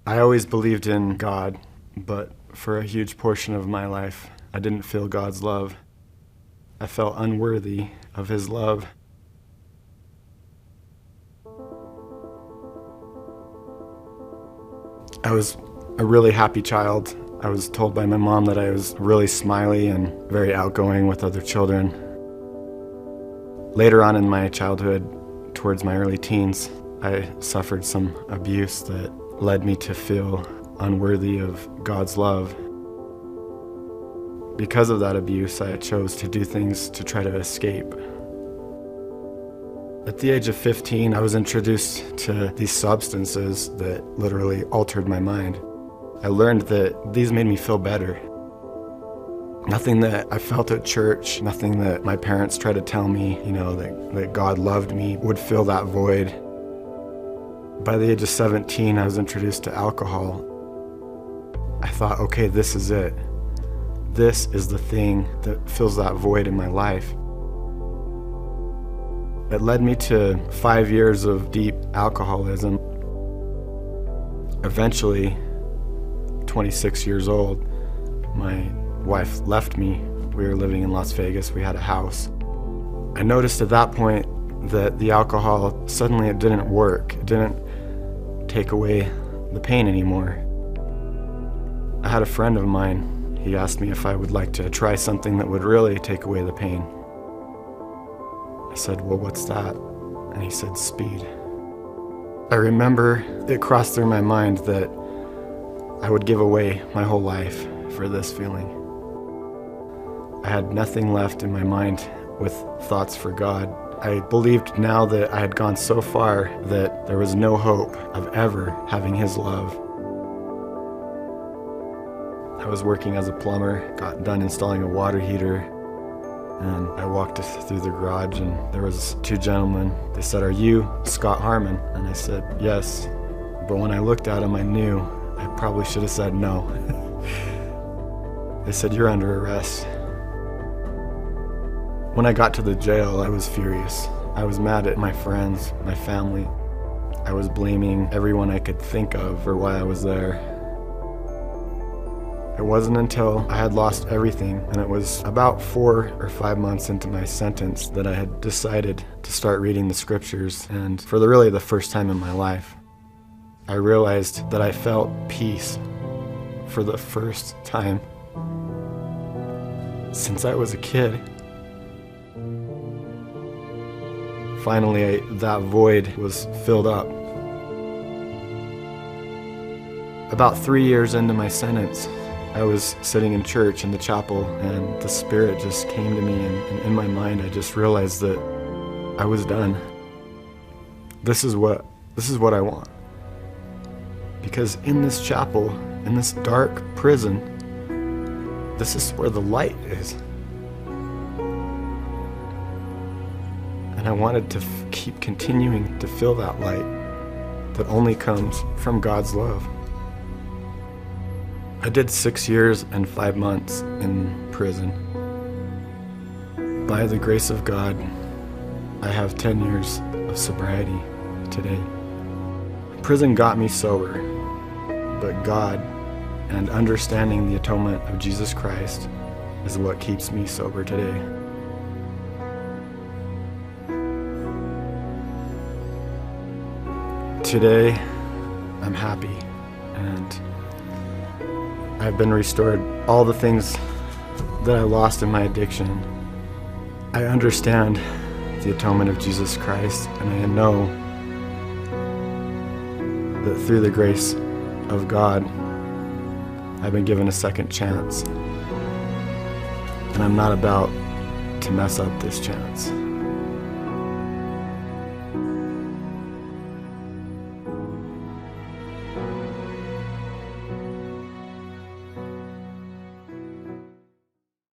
I always believed in God, but for a huge portion of my life, I didn't feel God's love. I felt unworthy of His love. I was a really happy child. I was told by my mom that I was really smiley and very outgoing with other children. Later on in my childhood, towards my early teens, I suffered some abuse that led me to feel unworthy of God's love. Because of that abuse, I chose to do things to try to escape. At the age of 15, I was introduced to these substances that literally altered my mind. I learned that these made me feel better. Nothing that I felt at church, nothing that my parents tried to tell me, that God loved me would fill that void. By the age of 17, I was introduced to alcohol. I thought, okay, this is it. This is the thing that fills that void in my life. It led me to 5 years of deep alcoholism. Eventually, 26 years old, my wife left me. We were living in Las Vegas. We had a house. I noticed at that point that the alcohol, suddenly it didn't work. It didn't take away the pain anymore. I had a friend of mine. He asked me if I would like to try something that would really take away the pain. I said, well, what's that? And he said, speed. I remember it crossed through my mind that I would give away my whole life for this feeling. I had nothing left in my mind with thoughts for God. I believed now that I had gone so far that there was no hope of ever having His love. I was working as a plumber, got done installing a water heater, and I walked through the garage and there was two gentlemen. They said, "Are you Scott Harmon?" And I said, "Yes." But when I looked at them, I knew I probably should have said no. They said, "You're under arrest." When I got to the jail, I was furious. I was mad at my friends, my family. I was blaming everyone I could think of for why I was there. It wasn't until I had lost everything, and it was about 4 or 5 months into my sentence, that I had decided to start reading the scriptures. And for really the first time in my life, I realized that I felt peace for the first time since I was a kid. Finally, that void was filled up. About 3 years into my sentence, I was sitting in church in the chapel, and the Spirit just came to me, and in my mind I just realized that I was done. This is what I want. Because in this chapel, in this dark prison, this is where the light is. And I wanted to keep continuing to feel that light that only comes from God's love. I did 6 years and 5 months in prison. By the grace of God, I have 10 years of sobriety today. Prison got me sober, but God and understanding the atonement of Jesus Christ is what keeps me sober today. Today, I'm happy, and I've been restored all the things that I lost in my addiction. I understand the atonement of Jesus Christ, and I know that through the grace of God, I've been given a second chance. And I'm not about to mess up this chance.